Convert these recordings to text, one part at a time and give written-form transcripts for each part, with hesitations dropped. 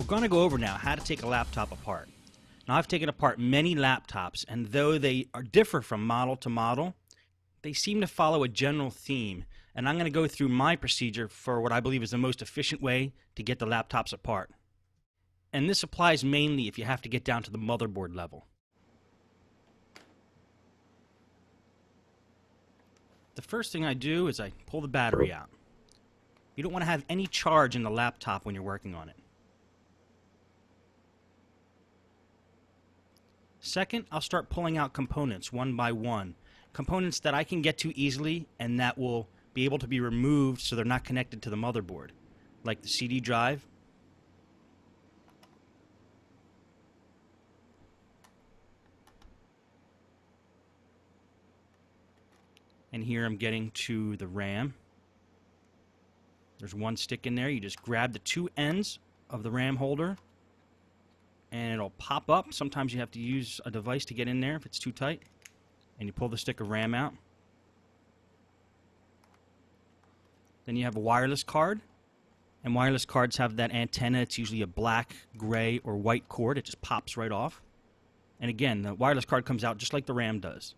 going to go over now how to take a laptop apart. Now, I've taken apart many laptops, and though they differ from model to model, they seem to follow a general theme, and I'm going to go through my procedure for what I believe is the most efficient way to get the laptops apart. And this applies mainly if you have to get down to the motherboard level. The first thing I do is I pull the battery out. You don't want to have any charge in the laptop when you're working on it. Second, I'll start pulling out components one by one. Components that I can get to easily and that will be able to be removed so they're not connected to the motherboard, like the CD drive, and here I'm getting to the RAM. There's one stick in there. You just grab the two ends of the RAM holder and it'll pop up. Sometimes you have to use a device to get in there if it's too tight. And you pull the stick of RAM out. Then you have a wireless card. And wireless cards have that antenna. It's usually a black, gray, or white cord. It just pops right off. And again, the wireless card comes out just like the RAM does.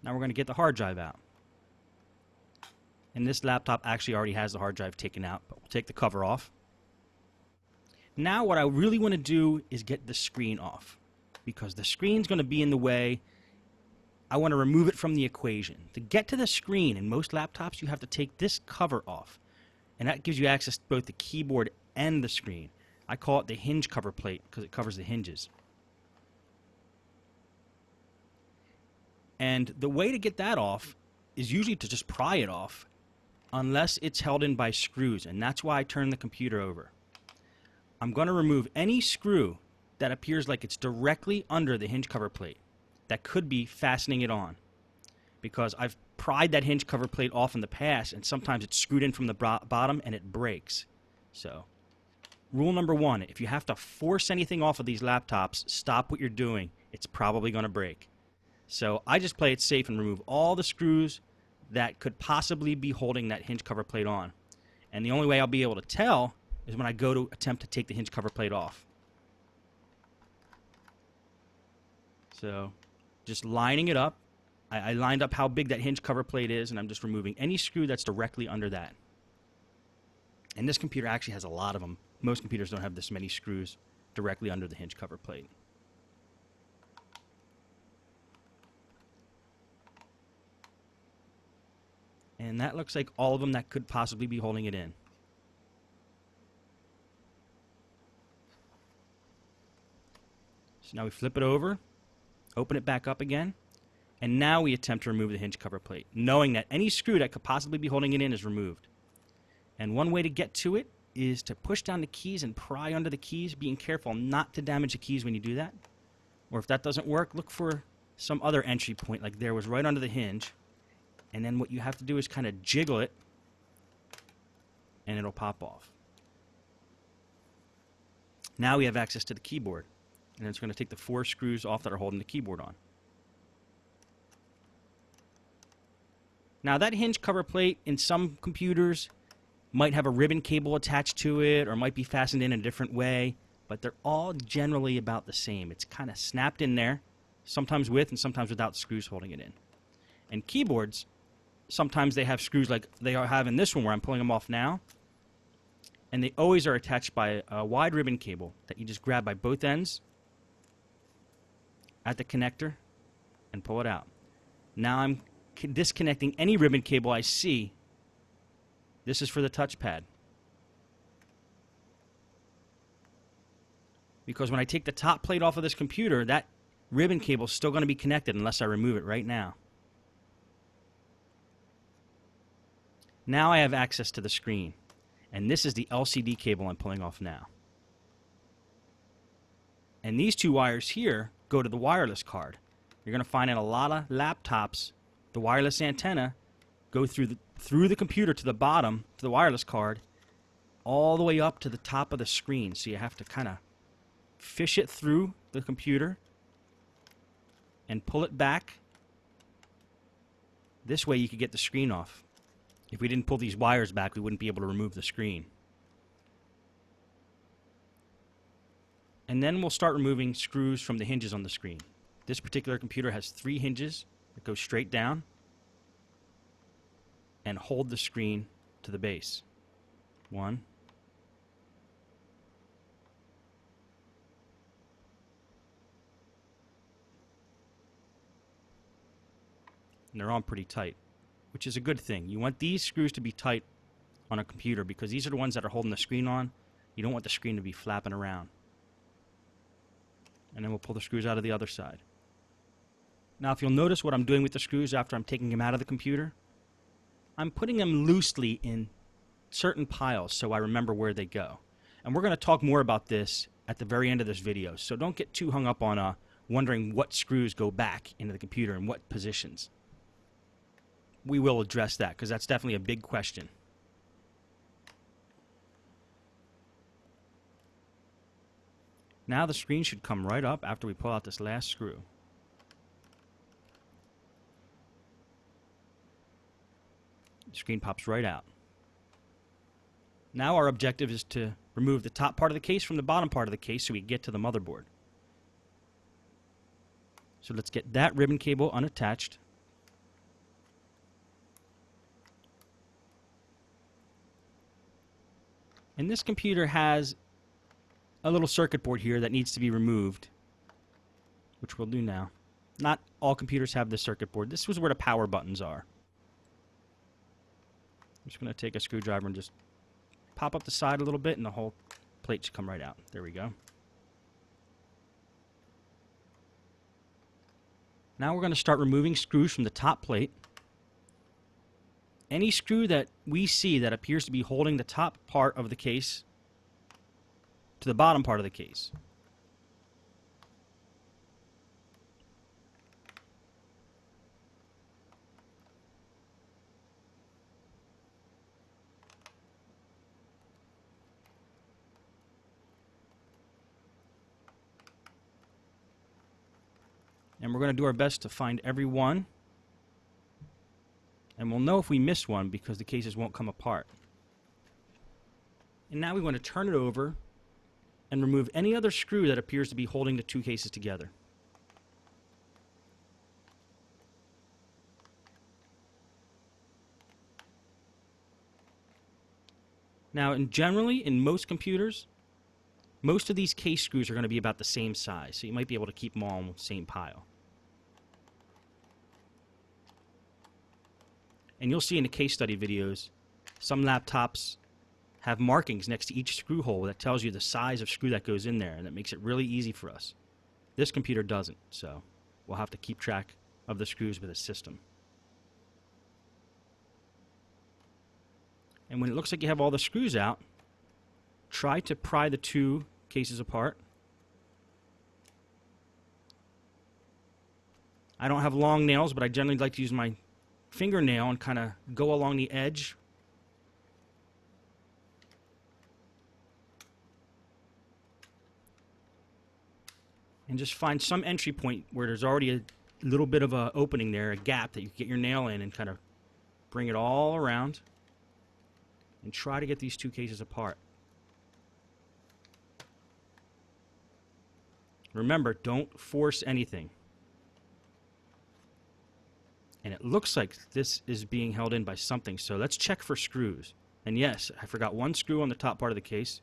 Now we're going to get the hard drive out. And this laptop actually already has the hard drive taken out, but we'll take the cover off. Now what I really want to do is get the screen off, because the screen's going to be in the way. I want to remove it from the equation. To get to the screen in most laptops, you have to take this cover off, and that gives you access to both the keyboard and the screen. I call it the hinge cover plate because it covers the hinges. And the way to get that off is usually to just pry it off, unless it's held in by screws, and that's why I turn the computer over. I'm going to remove any screw that appears like it's directly under the hinge cover plate that could be fastening it on, because I've pried that hinge cover plate off in the past and sometimes it's screwed in from the bottom and it breaks. So rule number one, if you have to force anything off of these laptops, stop what you're doing. It's probably going to break. So I just play it safe and remove all the screws that could possibly be holding that hinge cover plate on. And the only way I'll be able to tell is when I go to attempt to take the hinge cover plate off. So just lining it up. I lined up how big that hinge cover plate is, and I'm just removing any screw that's directly under that. And this computer actually has a lot of them. Most computers don't have this many screws directly under the hinge cover plate. And that looks like all of them that could possibly be holding it in. So now we flip it over, open it back up again, and now we attempt to remove the hinge cover plate, knowing that any screw that could possibly be holding it in is removed. And one way to get to it is to push down the keys and pry under the keys, being careful not to damage the keys when you do that. Or if that doesn't work, look for some other entry point, like there was right under the hinge. And then what you have to do is kind of jiggle it, and it'll pop off. Now we have access to the keyboard, and it's going to take the 4 screws off that are holding the keyboard on. Now that hinge cover plate in some computers might have a ribbon cable attached to it, or might be fastened in a different way, but they're all generally about the same. It's kind of snapped in there, sometimes with and sometimes without screws holding it in. And keyboards, sometimes they have screws like they have in this one where I'm pulling them off now. And they always are attached by a wide ribbon cable that you just grab by both ends at the connector and pull it out. Now I'm disconnecting any ribbon cable I see. This is for the touchpad. Because when I take the top plate off of this computer, that ribbon cable is still going to be connected unless I remove it right now. Now I have access to the screen, and this is the LCD cable I'm pulling off now. And these 2 wires here go to the wireless card. You're going to find in a lot of laptops, the wireless antenna go through the computer to the bottom, to the wireless card, all the way up to the top of the screen. So you have to kind of fish it through the computer and pull it back. This way you could get the screen off. If we didn't pull these wires back, we wouldn't be able to remove the screen. And then we'll start removing screws from the hinges on the screen. This particular computer has 3 hinges that go straight down and hold the screen to the base. 1. And they're on pretty tight, which is a good thing. You want these screws to be tight on a computer because these are the ones that are holding the screen on. You don't want the screen to be flapping around. And then we'll pull the screws out of the other side. Now, if you'll notice what I'm doing with the screws after I'm taking them out of the computer, I'm putting them loosely in certain piles so I remember where they go. And we're going to talk more about this at the very end of this video, so don't get too hung up on wondering what screws go back into the computer and what positions. We will address that because that's definitely a big question. Now the screen should come right up after we pull out this last screw. The screen pops right out. Now our objective is to remove the top part of the case from the bottom part of the case so we get to the motherboard. So let's get that ribbon cable unattached. And this computer has a little circuit board here that needs to be removed, which we'll do now. Not all computers have this circuit board. This was where the power buttons are. I'm just going to take a screwdriver and just pop up the side a little bit and the whole plate should come right out. There we go. Now we're going to start removing screws from the top plate. Any screw that we see that appears to be holding the top part of the case to the bottom part of the case. And we're going to do our best to find every one. And we'll know if we miss one because the cases won't come apart. And now we want to turn it over and remove any other screw that appears to be holding the 2 cases together. Now, generally, in most computers, most of these case screws are going to be about the same size, so you might be able to keep them all in the same pile. And you'll see in the case study videos, some laptops have markings next to each screw hole that tells you the size of screw that goes in there, and that makes it really easy for us. This computer doesn't, so we'll have to keep track of the screws with a system. And when it looks like you have all the screws out, try to pry the 2 cases apart. I don't have long nails, but I generally like to use my fingernail and kind of go along the edge. And just find some entry point where there's already a little bit of an opening there, a gap that you can get your nail in and kind of bring it all around and try to get these 2 cases apart. Remember, don't force anything. And it looks like this is being held in by something, so let's check for screws. And yes, I forgot 1 screw on the top part of the case.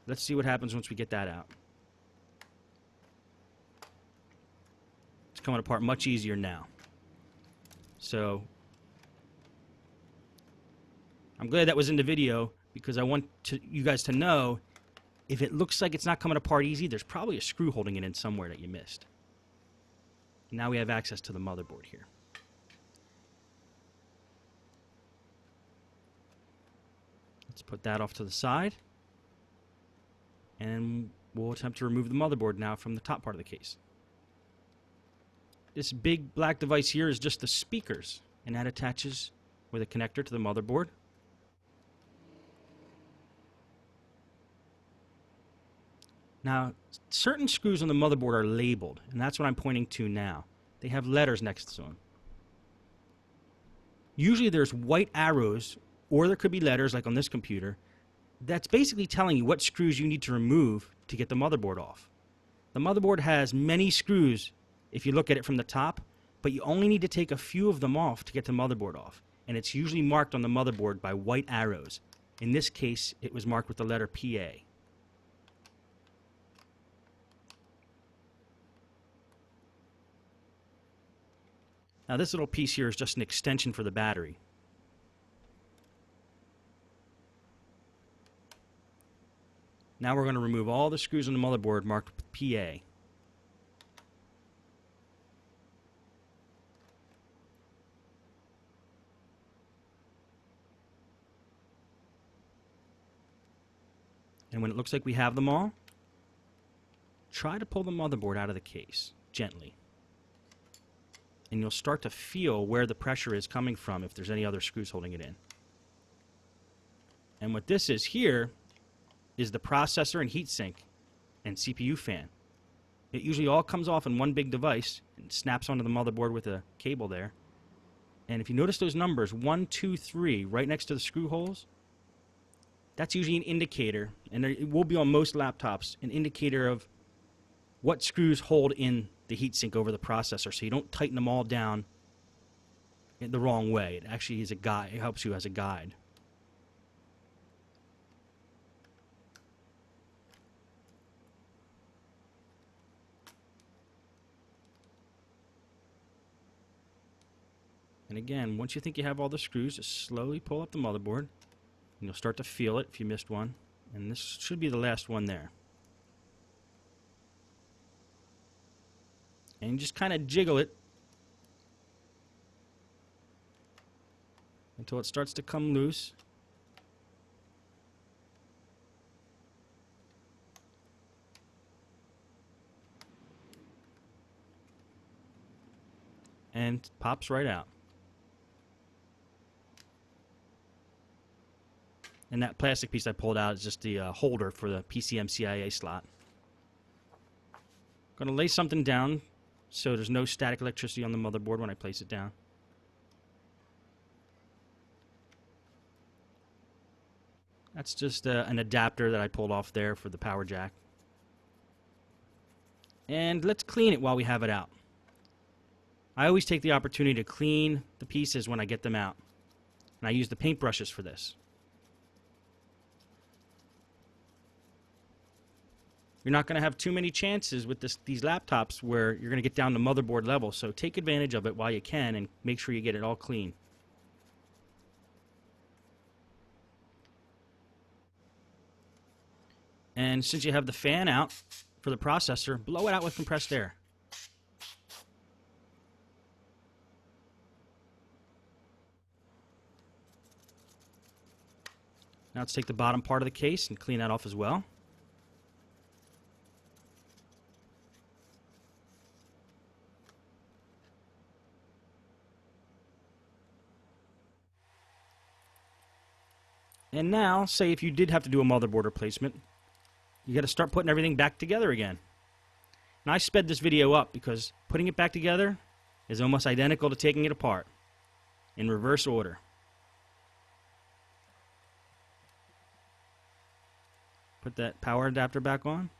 Let's see what happens once we get that out. It's coming apart much easier now. So I'm glad that was in the video because I want you guys to know if it looks like it's not coming apart easy, there's probably a screw holding it in somewhere that you missed. Now we have access to the motherboard here. Let's put that off to the side. And we'll attempt to remove the motherboard now from the top part of the case. This big black device here is just the speakers, and that attaches with a connector to the motherboard. Now, certain screws on the motherboard are labeled, and that's what I'm pointing to now. They have letters next to them. Usually there's white arrows, or there could be letters, like on this computer, that's basically telling you what screws you need to remove to get the motherboard off. The motherboard has many screws if you look at it from the top, but you only need to take a few of them off to get the motherboard off. And it's usually marked on the motherboard by white arrows. In this case, it was marked with the letter PA. Now this little piece here is just an extension for the battery. Now we're going to remove all the screws on the motherboard marked with PA. And when it looks like we have them all, try to pull the motherboard out of the case, gently. And you'll start to feel where the pressure is coming from if there's any other screws holding it in. And what this is here is the processor and heatsink and CPU fan. It usually all comes off in one big device and snaps onto the motherboard with a cable there. And if you notice those numbers, 1, 2, 3, right next to the screw holes, that's usually an indicator, and it will be on most laptops, an indicator of what screws hold in the heatsink over the processor, so you don't tighten them all down in the wrong way. It actually is a guide. It helps you as a guide. And again, once you think you have all the screws, just slowly pull up the motherboard, and you'll start to feel it if you missed one. And this should be the last one there. And you just kind of jiggle it until it starts to come loose. And pops right out. And that plastic piece I pulled out is just the holder for the PCM-CIA slot. I'm going to lay something down so there's no static electricity on the motherboard when I place it down. That's just an adapter that I pulled off there for the power jack. And let's clean it while we have it out. I always take the opportunity to clean the pieces when I get them out. And I use the paintbrushes for this. You're not going to have too many chances with these laptops where you're going to get down to motherboard level, so take advantage of it while you can and make sure you get it all clean. And since you have the fan out for the processor, blow it out with compressed air. Now let's take the bottom part of the case and clean that off as well. And now, say if you did have to do a motherboard replacement, you got to start putting everything back together again. And I sped this video up because putting it back together is almost identical to taking it apart in reverse order. Put that power adapter back on.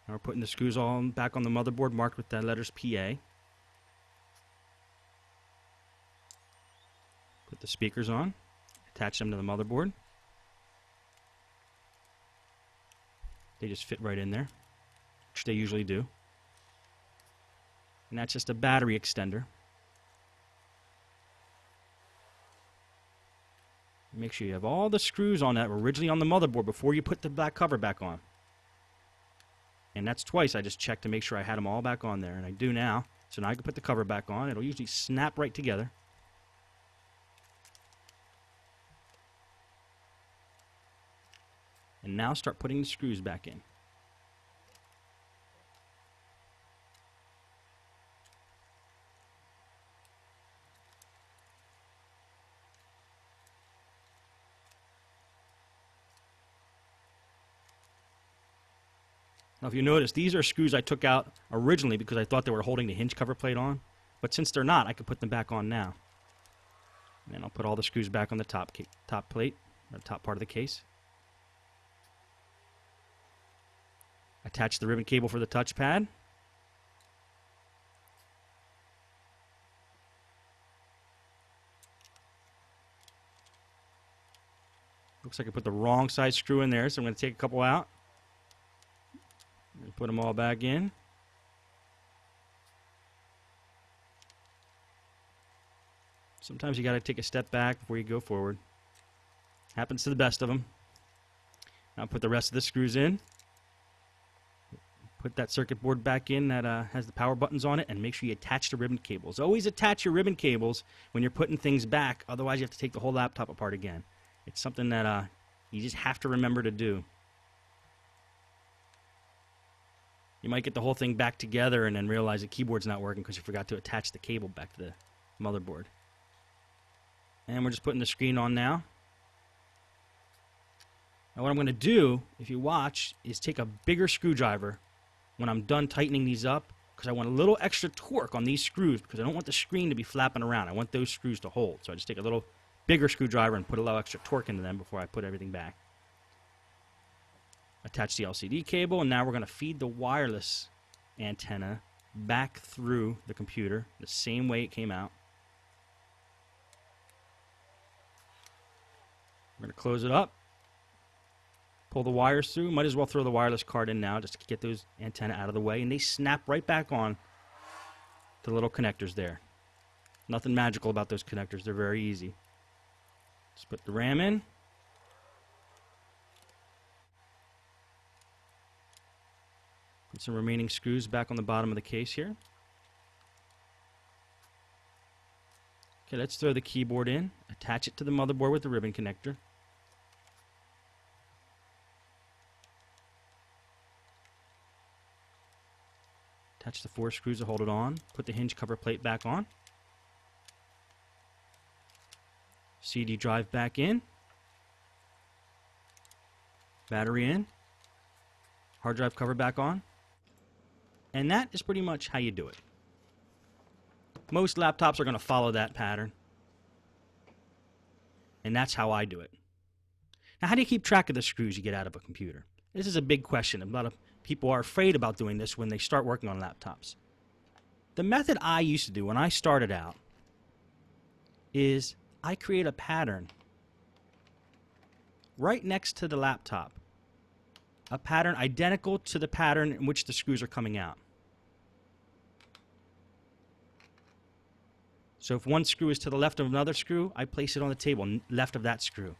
Now we're putting the screws all back on the motherboard marked with the letters PA. Put the speakers on, attach them to the motherboard. They just fit right in there, which they usually do. And that's just a battery extender. Make sure you have all the screws on that were originally on the motherboard before you put the black cover back on. And that's twice I just checked to make sure I had them all back on there, and I do now. So now I can put the cover back on. It'll usually snap right together. And now start putting the screws back in. Now if you notice, these are screws I took out originally because I thought they were holding the hinge cover plate on. But since they're not, I can put them back on now. And then I'll put all the screws back on the top plate, or top part of the case. Attach the ribbon cable for the touchpad. Looks like I put the wrong side screw in there, so I'm going to take a couple out and put them all back in. Sometimes you got to take a step back before you go forward. Happens to the best of them. Now put the rest of the screws in. Put that circuit board back in that has the power buttons on it, and make sure you attach the ribbon cables. Always attach your ribbon cables when you're putting things back, otherwise you have to take the whole laptop apart again. It's something that you just have to remember to do. You might get the whole thing back together and then realize the keyboard's not working because you forgot to attach the cable back to the motherboard. And we're just putting the screen on now. Now what I'm going to do, if you watch, is take a bigger screwdriver when I'm done tightening these up, because I want a little extra torque on these screws, because I don't want the screen to be flapping around. I want those screws to hold. So I just take a little bigger screwdriver and put a little extra torque into them before I put everything back. Attach the LCD cable, and now we're going to feed the wireless antenna back through the computer the same way it came out. We're going to close it up, pull the wires through. Might as well throw the wireless card in now just to get those antenna out of the way, and they snap right back on the little connectors there. Nothing magical about those connectors. They're very easy. Just put the RAM in. Put some remaining screws back on the bottom of the case here. Okay, let's throw the keyboard in. Attach it to the motherboard with the ribbon connector. Attach the 4 screws to hold it on. Put the hinge cover plate back on. CD drive back in. Battery in. Hard drive cover back on. And that is pretty much how you do it. Most laptops are going to follow that pattern. And that's how I do it. Now, how do you keep track of the screws you get out of a computer? This is a big question. A lot of people are afraid about doing this when they start working on laptops. The method I used to do when I started out is I create a pattern right next to the laptop. A pattern identical to the pattern in which the screws are coming out. So if one screw is to the left of another screw, I place it on the table left of that screw.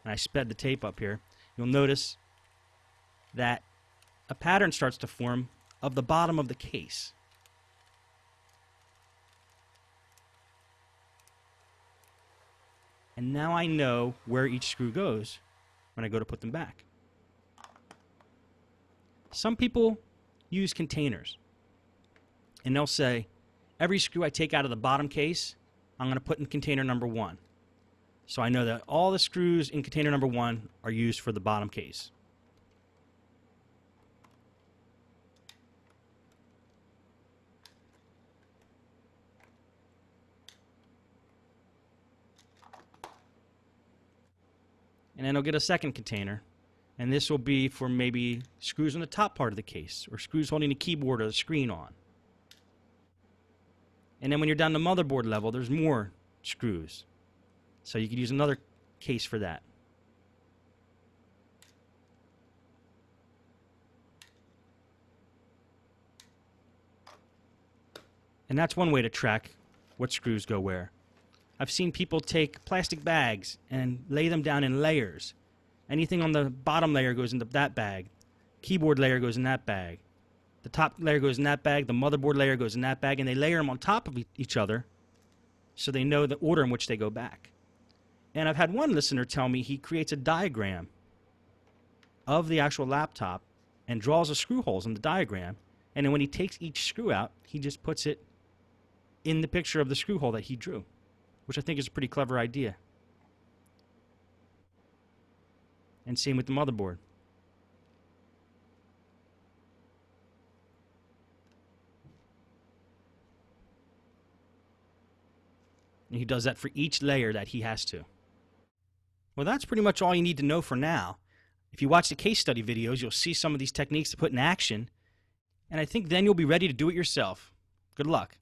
And I sped the tape up here. You'll notice that a pattern starts to form of the bottom of the case. And now I know where each screw goes when I go to put them back. Some people use containers. And they'll say, every screw I take out of the bottom case, I'm going to put in container number 1. So I know that all the screws in container number 1 are used for the bottom case. And then I'll get a second container. And this will be for maybe screws on the top part of the case, or screws holding the keyboard or the screen on. And then when you're down to motherboard level, there's more screws. So you could use another case for that. And that's one way to track what screws go where. I've seen people take plastic bags and lay them down in layers. Anything on the bottom layer goes into that bag. Keyboard layer goes in that bag. The top layer goes in that bag. The motherboard layer goes in that bag. And they layer them on top of each other so they know the order in which they go back. And I've had one listener tell me he creates a diagram of the actual laptop and draws the screw holes in the diagram. And then when he takes each screw out, he just puts it in the picture of the screw hole that he drew, which I think is a pretty clever idea. And same with the motherboard. And he does that for each layer that he has to. Well, that's pretty much all you need to know for now. If you watch the case study videos, you'll see some of these techniques to put in action, and I think then you'll be ready to do it yourself. Good luck.